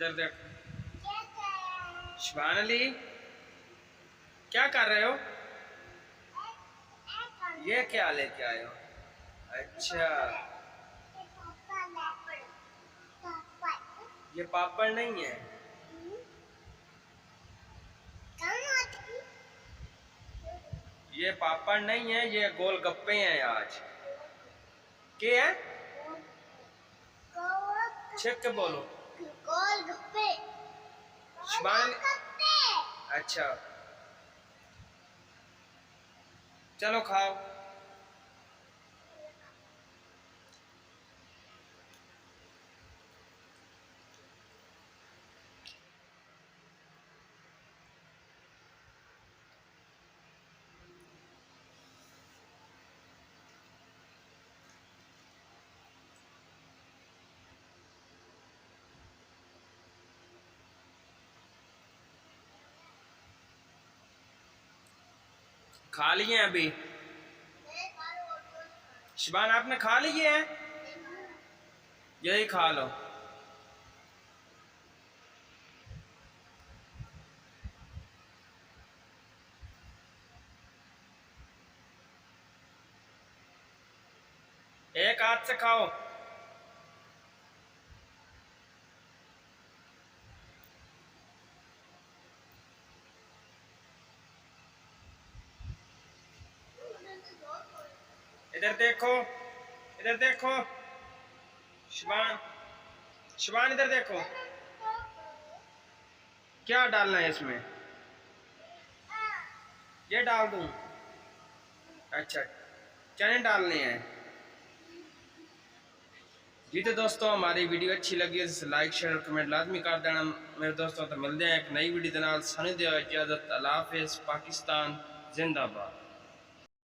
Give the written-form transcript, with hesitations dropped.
इधर देख। शुभान अली क्या कर रहे हो? ये क्या लेके आए हो? अच्छा ये पापड़ नहीं है। ये पापड़ नहीं है, ये गोलगप्पे हैं आज। क्या है? छेक के बोलो। गोलगप्पे। अच्छा चलो खाओ। खा लिए हैं अभी? शिबान आपने खा लिए हैं? यही खा लो। एक हाथ से खाओ। इधर देखो, इधर देखो। शिबान, शिबान इधर देखो। क्या डालना है इसमें? ये डाल दूं? अच्छा चने डालने हैं। जी तो दोस्तों हमारी वीडियो अच्छी लगी है तो लाइक शेयर और कमेंट लाजमी कर देना मेरे दोस्तों। तो मिलते हैं एक नई वीडियो के नाल। सानू दियो इजाजत। अल्लाह हाफिज़। पाकिस्तान जिंदाबाद।